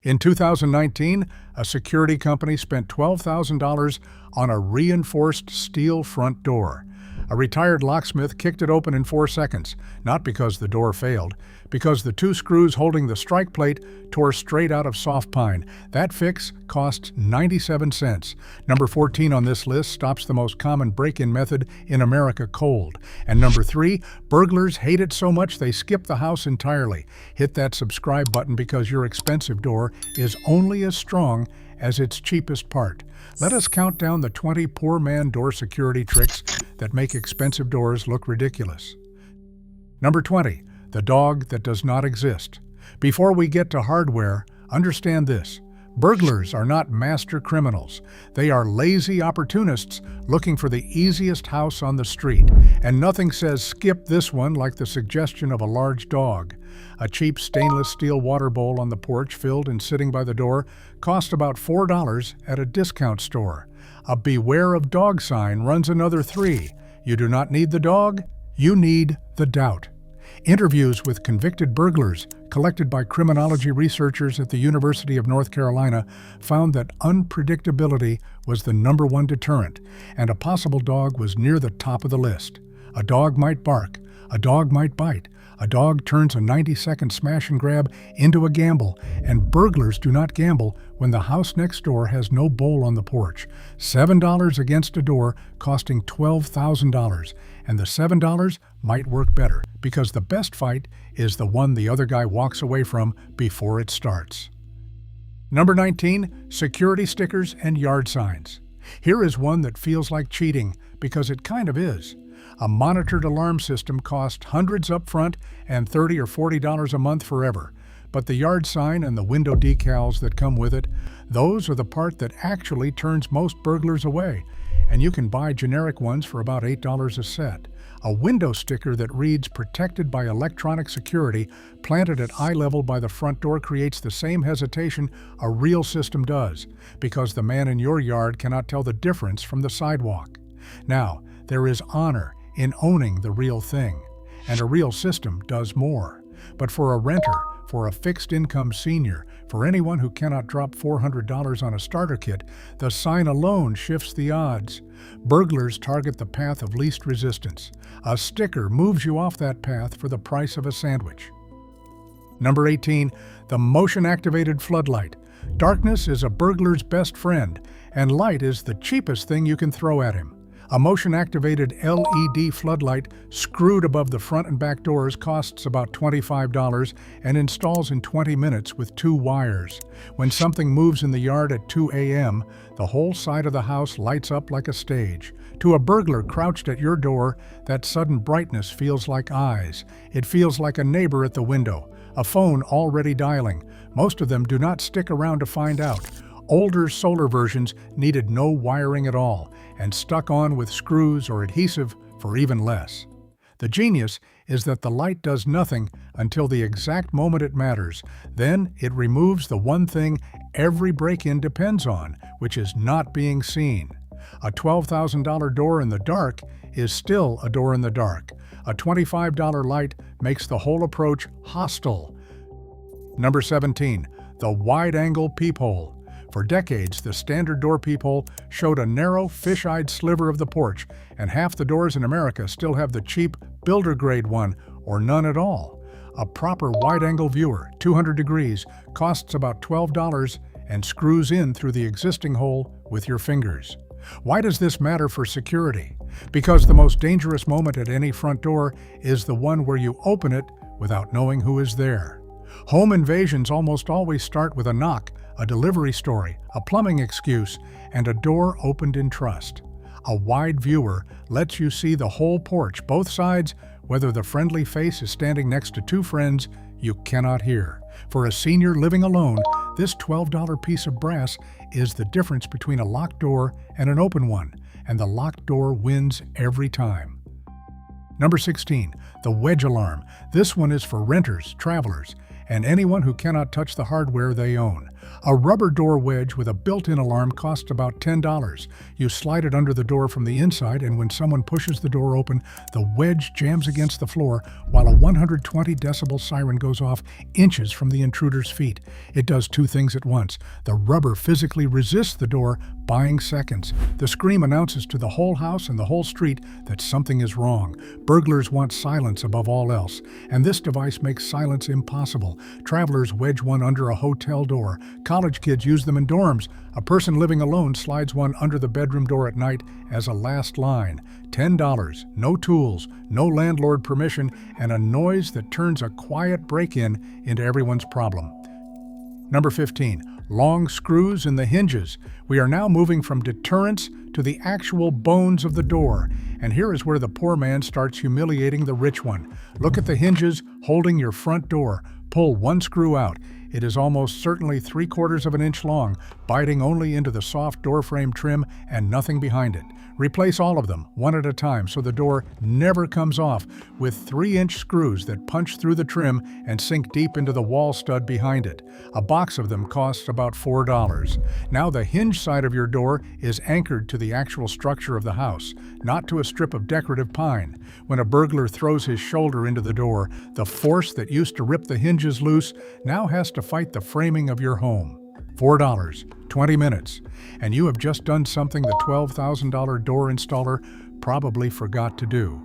In 2019, a security company spent $12,000 on a reinforced steel front door. A retired locksmith kicked it open in 4 seconds, not because the door failed, because the 2 screws holding the strike plate tore straight out of soft pine. That fix cost 97 cents. Number 14 on this list stops the most common break-in method in America cold. And number 3, burglars hate it so much they skip the house entirely. Hit that subscribe button because your expensive door is only as strong as its cheapest part. Let us count down the 20 poor man door security tricks that make expensive doors look ridiculous. Number 20, the dog that does not exist. Before we get to hardware, understand this. Burglars are not master criminals. They are lazy opportunists looking for the easiest house on the street. And nothing says skip this one like the suggestion of a large dog. A cheap stainless steel water bowl on the porch filled and sitting by the door cost about $4 at a discount store. A beware of dog sign runs another $3. You do not need the dog, you need the doubt. Interviews with convicted burglars collected by criminology researchers at the University of North Carolina found that unpredictability was the #1 deterrent, and a possible dog was near the top of the list. A dog might bark, a dog might bite, a dog turns a 90-second smash and grab into a gamble, and burglars do not gamble when the house next door has no bowl on the porch. $7 against a door costing $12,000, and the $7 might work better because the best fight is the one the other guy walks away from before it starts. Number 19, security stickers and yard signs. Here is one that feels like cheating because it kind of is. A monitored alarm system costs hundreds up front and $30 or $40 a month forever. But the yard sign and the window decals that come with it, those are the part that actually turns most burglars away. And you can buy generic ones for about $8 a set. A window sticker that reads "Protected by Electronic Security" planted at eye level by the front door creates the same hesitation a real system does, because the man in your yard cannot tell the difference from the sidewalk. Now, there is honor in owning the real thing, and a real system does more. But for a renter, for a fixed-income senior, for anyone who cannot drop $400 on a starter kit, the sign alone shifts the odds. Burglars target the path of least resistance. A sticker moves you off that path for the price of a sandwich. Number 18, the motion-activated floodlight. Darkness is a burglar's best friend, and light is the cheapest thing you can throw at him. A motion-activated LED floodlight screwed above the front and back doors costs about $25 and installs in 20 minutes with 2 wires. When something moves in the yard at 2 a.m., the whole side of the house lights up like a stage. To a burglar crouched at your door, that sudden brightness feels like eyes. It feels like a neighbor at the window, a phone already dialing. Most of them do not stick around to find out. Older solar versions needed no wiring at all and stuck on with screws or adhesive for even less. The genius is that the light does nothing until the exact moment it matters. Then it removes the one thing every break-in depends on, which is not being seen. A $12,000 door in the dark is still a door in the dark. A $25 light makes the whole approach hostile. Number 17, the wide-angle peephole. For decades, the standard door peephole showed a narrow, fish-eyed sliver of the porch, and half the doors in America still have the cheap, builder-grade one, or none at all. A proper wide-angle viewer, 200 degrees, costs about $12 and screws in through the existing hole with your fingers. Why does this matter for security? Because the most dangerous moment at any front door is the one where you open it without knowing who is there. Home invasions almost always start with a knock, a delivery story, a plumbing excuse, and a door opened in trust. A wide viewer lets you see the whole porch, both sides, whether the friendly face is standing next to 2 friends you cannot hear. For a senior living alone, this $12 piece of brass is the difference between a locked door and an open one, and the locked door wins every time. Number 16, the wedge alarm. This one is for renters, travelers, and anyone who cannot touch the hardware they own. A rubber door wedge with a built-in alarm costs about $10. You slide it under the door from the inside, and when someone pushes the door open, the wedge jams against the floor while a 120 decibel siren goes off inches from the intruder's feet. It does two things at once. The rubber physically resists the door, buying seconds. The scream announces to the whole house and the whole street that something is wrong. Burglars want silence above all else, and this device makes silence impossible. Travelers wedge one under a hotel door. College kids use them in dorms. A person living alone slides one under the bedroom door at night as a last line. $10, no tools, no landlord permission, and a noise that turns a quiet break-in into everyone's problem. Number 15, long screws in the hinges. We are now moving from deterrents to the actual bones of the door, and here is where the poor man starts humiliating the rich one. Look at the hinges holding your front door. Pull one screw out. It is almost certainly 3/4 of an inch long, biting only into the soft door frame trim and nothing behind it. Replace all of them, one at a time, so the door never comes off, with 3-inch screws that punch through the trim and sink deep into the wall stud behind it. A box of them costs about $4. Now the hinge side of your door is anchored to the actual structure of the house, not to a strip of decorative pine. When a burglar throws his shoulder into the door, the force that used to rip the hinges loose now has to fight the framing of your home. $4, 20 minutes, and you have just done something the $12,000 door installer probably forgot to do.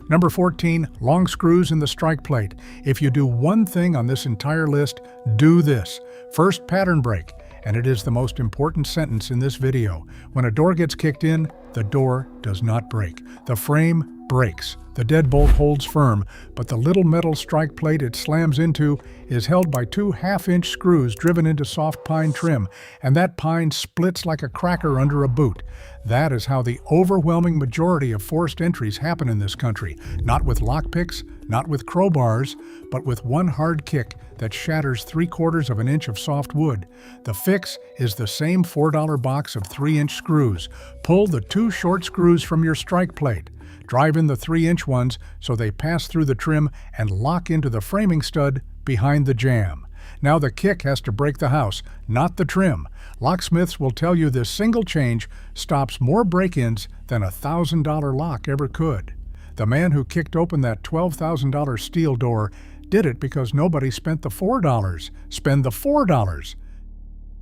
Number 14, long screws in the strike plate. If you do one thing on this entire list, do this. First, pattern break, and it is the most important sentence in this video. When a door gets kicked in, the door does not break. The frame breaks. The deadbolt holds firm, but the little metal strike plate it slams into is held by 2 half-inch screws driven into soft pine trim, and that pine splits like a cracker under a boot. That is how the overwhelming majority of forced entries happen in this country, not with lockpicks, not with crowbars, but with one hard kick that shatters 3/4 of an inch of soft wood. The fix is the same $4 box of 3-inch screws. Pull the 2 short screws from your strike plate. Drive in the 3-inch ones so they pass through the trim and lock into the framing stud behind the jamb. Now the kick has to break the house, not the trim. Locksmiths will tell you this single change stops more break-ins than a $1,000 lock ever could. The man who kicked open that $12,000 steel door did it because nobody spent the $4. Spend the $4.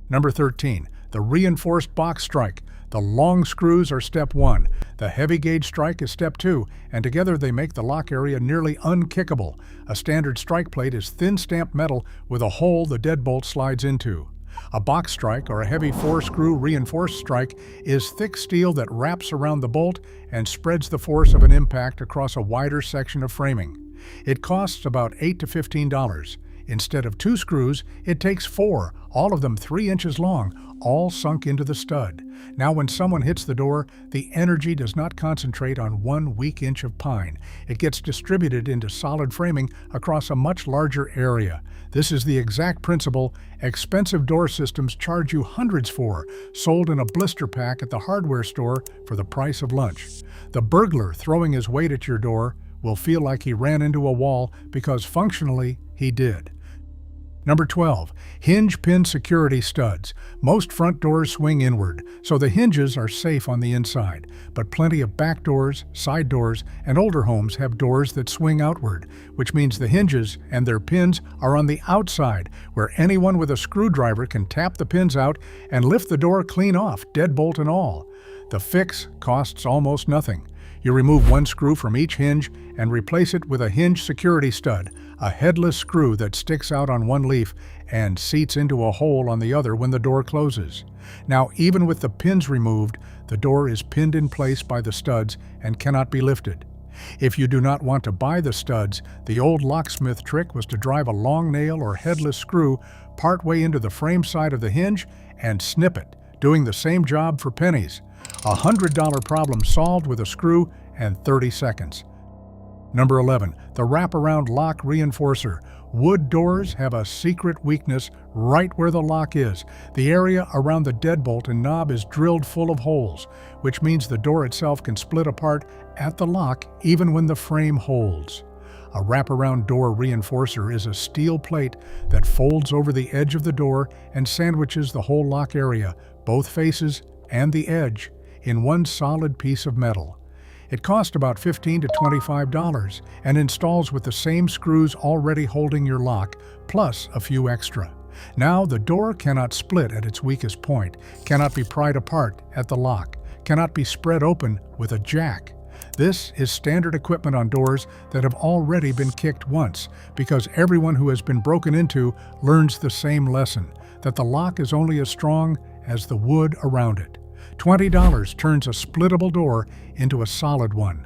Number 13, the reinforced box strike. The long screws are step 1. The heavy gauge strike is step 2, and together they make the lock area nearly unkickable. A standard strike plate is thin stamped metal with a hole the deadbolt slides into. A box strike, or a heavy 4-screw reinforced strike, is thick steel that wraps around the bolt and spreads the force of an impact across a wider section of framing. It costs about $8 to $15. Instead of 2 screws, it takes 4, all of them 3 inches long, all sunk into the stud. Now when someone hits the door, the energy does not concentrate on 1 weak inch of pine. It gets distributed into solid framing across a much larger area. This is the exact principle expensive door systems charge you hundreds for, sold in a blister pack at the hardware store for the price of lunch. The burglar throwing his weight at your door will feel like he ran into a wall because functionally he did. Number 12, hinge pin security studs. Most front doors swing inward, so the hinges are safe on the inside, but plenty of back doors, side doors, and older homes have doors that swing outward, which means the hinges and their pins are on the outside, where anyone with a screwdriver can tap the pins out and lift the door clean off, deadbolt and all. The fix costs almost nothing. You remove 1 screw from each hinge and replace it with a hinge security stud, a headless screw that sticks out on one leaf and seats into a hole on the other when the door closes. Now, even with the pins removed, the door is pinned in place by the studs and cannot be lifted. If you do not want to buy the studs, the old locksmith trick was to drive a long nail or headless screw partway into the frame side of the hinge and snip it, doing the same job for pennies. A $100 problem solved with a screw and 30 seconds. Number 11, the wraparound lock reinforcer. Wood doors have a secret weakness right where the lock is. The area around the deadbolt and knob is drilled full of holes, which means the door itself can split apart at the lock even when the frame holds. A wraparound door reinforcer is a steel plate that folds over the edge of the door and sandwiches the whole lock area, both faces and the edge, in one solid piece of metal. It costs about $15 to $25 and installs with the same screws already holding your lock, plus a few extra. Now, the door cannot split at its weakest point, cannot be pried apart at the lock, cannot be spread open with a jack. This is standard equipment on doors that have already been kicked once, because everyone who has been broken into learns the same lesson, that the lock is only as strong as the wood around it. $20 turns a splittable door into a solid one.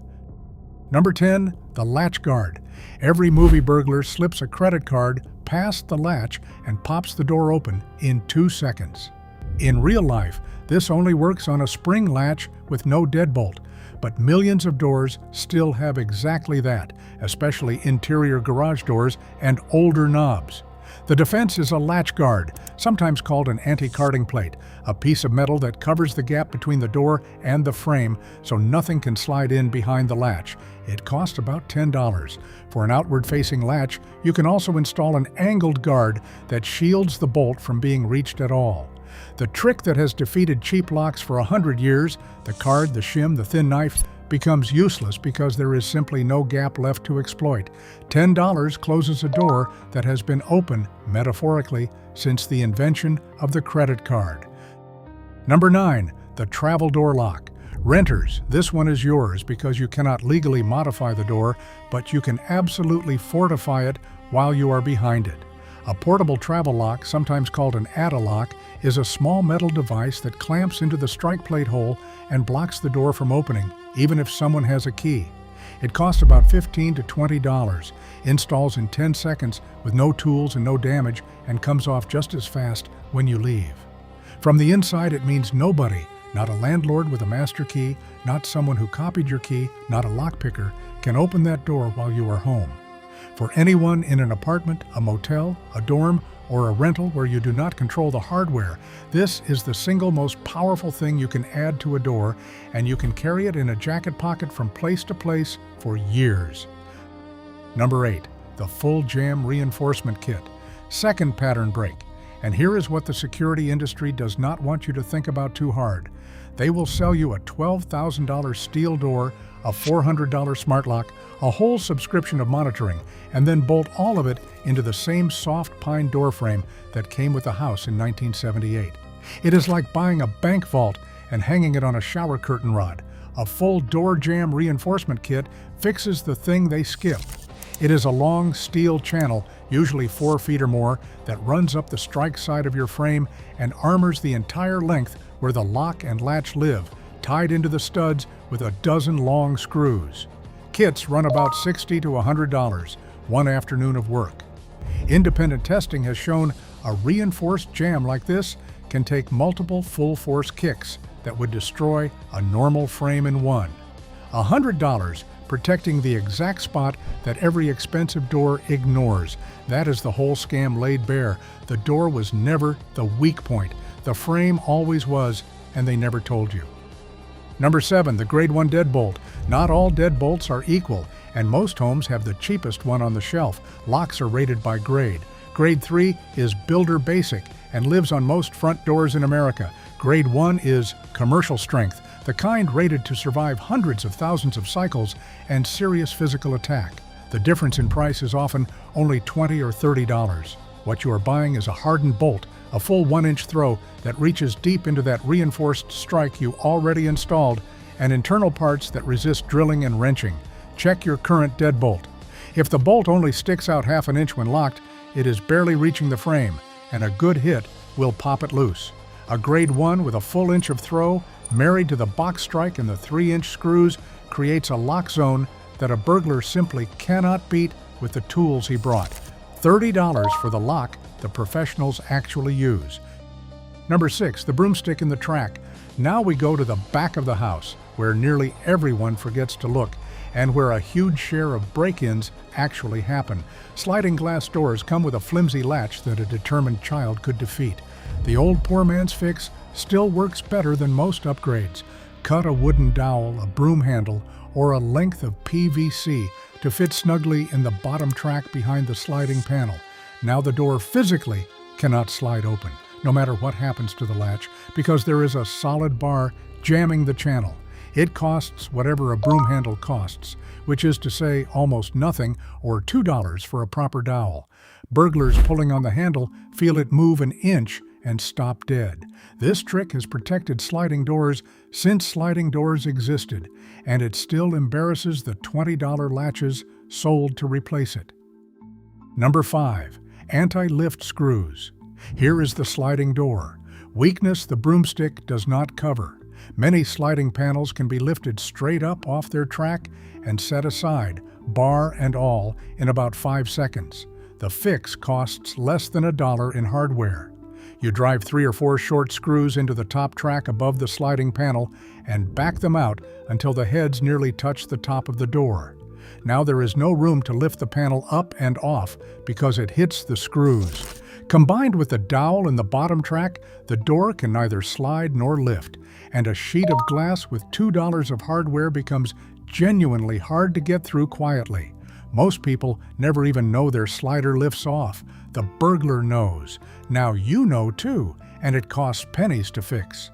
Number 10, the latch guard. Every movie burglar slips a credit card past the latch and pops the door open in 2 seconds. In real life, this only works on a spring latch with no deadbolt, but millions of doors still have exactly that, especially interior garage doors and older knobs. The defense is a latch guard, sometimes called an anti-carding plate, a piece of metal that covers the gap between the door and the frame so nothing can slide in behind the latch. It costs about $10. For an outward-facing latch, you can also install an angled guard that shields the bolt from being reached at all. The trick that has defeated cheap locks for 100 years, the card, the shim, the thin knife, becomes useless because there is simply no gap left to exploit. $10 closes a door that has been open, metaphorically, since the invention of the credit card. Number 9, the travel door lock. Renters, this one is yours because you cannot legally modify the door, but you can absolutely fortify it while you are behind it. A portable travel lock, sometimes called an add-a-lock, is a small metal device that clamps into the strike plate hole and blocks the door from opening, even if someone has a key. It costs about $15 to $20, installs in 10 seconds with no tools and no damage, and comes off just as fast when you leave. From the inside, it means nobody, not a landlord with a master key, not someone who copied your key, not a lockpicker, can open that door while you are home. For anyone in an apartment, a motel, a dorm, or a rental where you do not control the hardware, this is the single most powerful thing you can add to a door, and you can carry it in a jacket pocket from place to place for years. Number 8, the full jam reinforcement kit. Second pattern break. And here is what the security industry does not want you to think about too hard. They will sell you a $12,000 steel door, a $400 smart lock, a whole subscription of monitoring, and then bolt all of it into the same soft pine door frame that came with the house in 1978. It is like buying a bank vault and hanging it on a shower curtain rod. A full door jamb reinforcement kit fixes the thing they skip. It is a long steel channel, usually 4 feet or more, that runs up the strike side of your frame and armors the entire length where the lock and latch live, tied into the studs with a dozen long screws. Kits run about $60 to $100, one afternoon of work. Independent testing has shown a reinforced jam like this can take multiple full-force kicks that would destroy a normal frame in one. $100 protecting the exact spot that every expensive door ignores. That is the whole scam laid bare. The door was never the weak point. The frame always was, and they never told you. Number 7, the Grade 1 deadbolt. Not all deadbolts are equal, and most homes have the cheapest one on the shelf. Locks are rated by grade. Grade 3 is builder basic and lives on most front doors in America. Grade 1 is commercial strength, the kind rated to survive hundreds of thousands of cycles and serious physical attack. The difference in price is often only $20 or $30. What you are buying is a hardened bolt, a full 1-inch throw that reaches deep into that reinforced strike you already installed, and internal parts that resist drilling and wrenching. Check your current deadbolt. If the bolt only sticks out half an inch when locked, it is barely reaching the frame, and a good hit will pop it loose. A Grade 1 with a full inch of throw, married to the box strike and the 3-inch screws, creates a lock zone that a burglar simply cannot beat with the tools he brought. $30 for the lock the professionals actually use. Number 6, the broomstick in the track. Now we go to the back of the house, where nearly everyone forgets to look, and where a huge share of break-ins actually happen. Sliding glass doors come with a flimsy latch that a determined child could defeat. The old poor man's fix still works better than most upgrades. Cut a wooden dowel, a broom handle, or a length of PVC to fit snugly in the bottom track behind the sliding panel. Now the door physically cannot slide open, no matter what happens to the latch, because there is a solid bar jamming the channel. It costs whatever a broom handle costs, which is to say almost nothing, or $2 for a proper dowel. Burglars pulling on the handle feel it move an inch and stop dead. This trick has protected sliding doors since sliding doors existed, and it still embarrasses the $20 latches sold to replace it. Number 5. Anti-lift screws. Here is the sliding door. Weakness the broomstick does not cover. Many sliding panels can be lifted straight up off their track and set aside, bar and all, in about 5 seconds. The fix costs less than $1 in hardware. You drive 3 or 4 short screws into the top track above the sliding panel and back them out until the heads nearly touch the top of the door. Now there is no room to lift the panel up and off because it hits the screws. Combined with the dowel in the bottom track, the door can neither slide nor lift, and a sheet of glass with $2 of hardware becomes genuinely hard to get through quietly. Most people never even know their slider lifts off. The burglar knows. Now you know too, and it costs pennies to fix.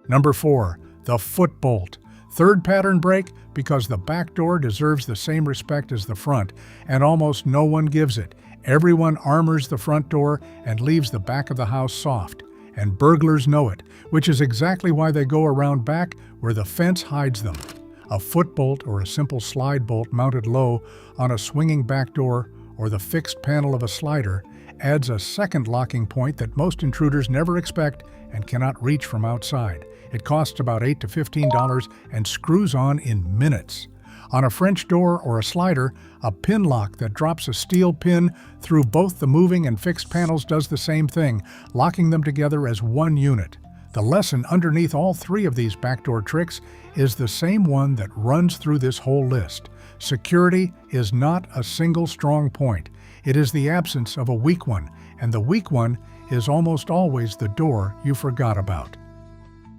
Number 4. The foot bolt. Third pattern break because the back door deserves the same respect as the front, and almost no one gives it. Everyone armors the front door and leaves the back of the house soft, and burglars know it, which is exactly why they go around back where the fence hides them. A foot bolt or a simple slide bolt mounted low on a swinging back door or the fixed panel of a slider adds a second locking point that most intruders never expect and cannot reach from outside. It costs about $8 to $15 and screws on in minutes. On a French door or a slider, a pin lock that drops a steel pin through both the moving and fixed panels does the same thing, locking them together as one unit. The lesson underneath all 3 of these backdoor tricks is the same one that runs through this whole list. Security is not a single strong point. It is the absence of a weak one, and the weak one is almost always the door you forgot about.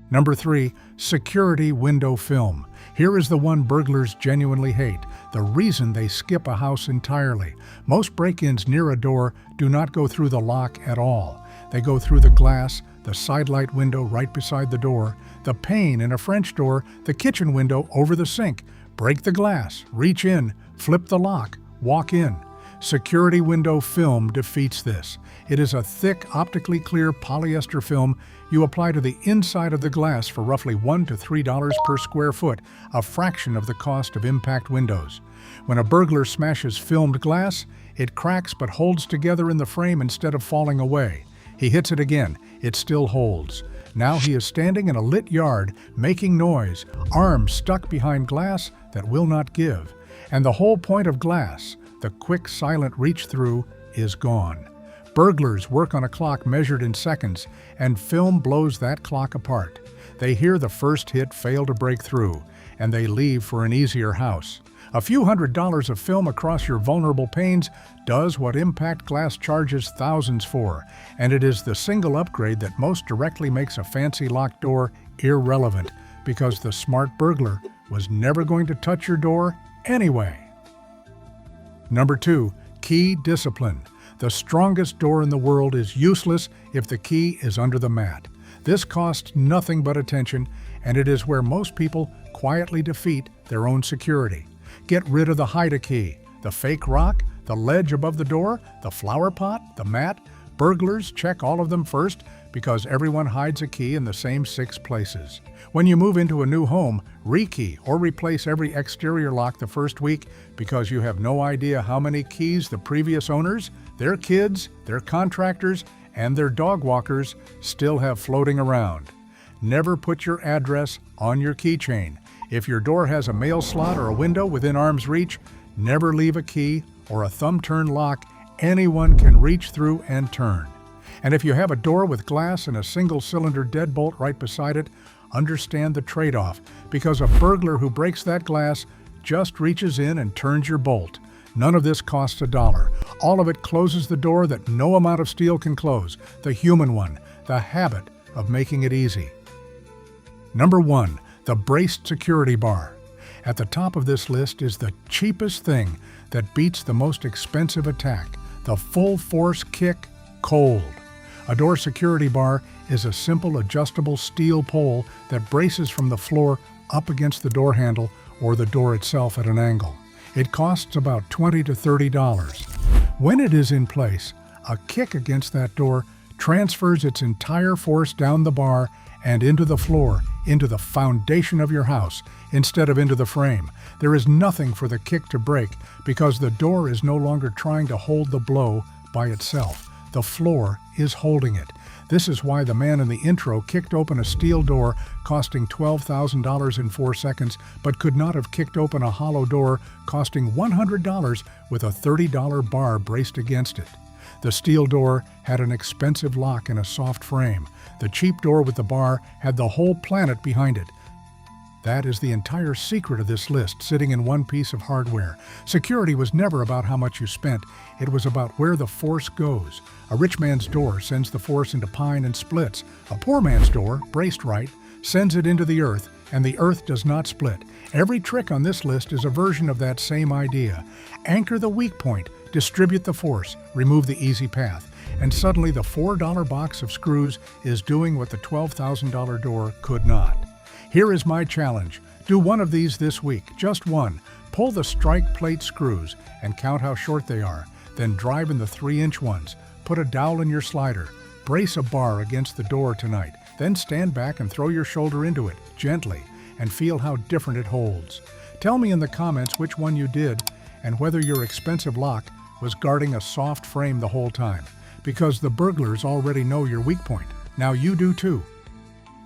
Number 3. Security window film. Here is the one burglars genuinely hate, the reason they skip a house entirely. Most break-ins near a door do not go through the lock at all. They go through the glass, the side light window right beside the door, the pane in a French door, the kitchen window over the sink. Break the glass, reach in, flip the lock, walk in. Security window film defeats this. It is a thick, optically clear polyester film you apply to the inside of the glass for roughly $1 to $3 per square foot, a fraction of the cost of impact windows. When a burglar smashes filmed glass, it cracks but holds together in the frame instead of falling away. He hits it again, it still holds. Now he is standing in a lit yard, making noise, arms stuck behind glass that will not give. And the whole point of glass, the quick, silent reach-through, is gone. Burglars work on a clock measured in seconds, and film blows that clock apart. They hear the first hit fail to break through, and they leave for an easier house. A few $100s of film across your vulnerable panes does what impact glass charges thousands for, and it is the single upgrade that most directly makes a fancy locked door irrelevant, because the smart burglar was never going to touch your door anyway. Number 2. Key discipline. The strongest door in the world is useless if the key is under the mat. This costs nothing but attention, and it is where most people quietly defeat their own security. Get rid of the hide-a-key, the fake rock, the ledge above the door, the flower pot, the mat. Burglars check all of them first because everyone hides a key in the same 6 places. When you move into a new home, rekey or replace every exterior lock the first week because you have no idea how many keys the previous owners, their kids, their contractors, and their dog walkers still have floating around. Never put your address on your keychain. If your door has a mail slot or a window within arm's reach, never leave a key or a thumb-turn lock anyone can reach through and turn. And if you have a door with glass and a single-cylinder deadbolt right beside it, understand the trade-off, because a burglar who breaks that glass just reaches in and turns your bolt. None of this costs $1. All of it closes the door that no amount of steel can close, the human one, the habit of making it easy. Number 1. The braced security bar. At the top of this list is the cheapest thing that beats the most expensive attack, the full-force kick cold. A door security bar is a simple adjustable steel pole that braces from the floor up against the door handle or the door itself at an angle. It costs about $20 to $30. When it is in place, a kick against that door transfers its entire force down the bar and into the floor, into the foundation of your house, instead of into the frame. There is nothing for the kick to break because the door is no longer trying to hold the blow by itself. The floor is holding it. This is why the man in the intro kicked open a steel door costing $12,000 in 4 seconds, but could not have kicked open a hollow door costing $100 with a $30 bar braced against it. The steel door had an expensive lock and a soft frame. The cheap door with the bar had the whole planet behind it. That is the entire secret of this list, sitting in one piece of hardware. Security was never about how much you spent. It was about where the force goes. A rich man's door sends the force into pine and splits. A poor man's door, braced right, sends it into the earth, and the earth does not split. Every trick on this list is a version of that same idea. Anchor the weak point, distribute the force, remove the easy path, and suddenly the $4 box of screws is doing what the $12,000 door could not. Here is my challenge. Do one of these this week, just one. Pull the strike plate screws and count how short they are. Then drive in the 3-inch ones. Put a dowel in your slider. Brace a bar against the door tonight. Then stand back and throw your shoulder into it, gently, and feel how different it holds. Tell me in the comments which one you did and whether your expensive lock was guarding a soft frame the whole time, because the burglars already know your weak point. Now you do too.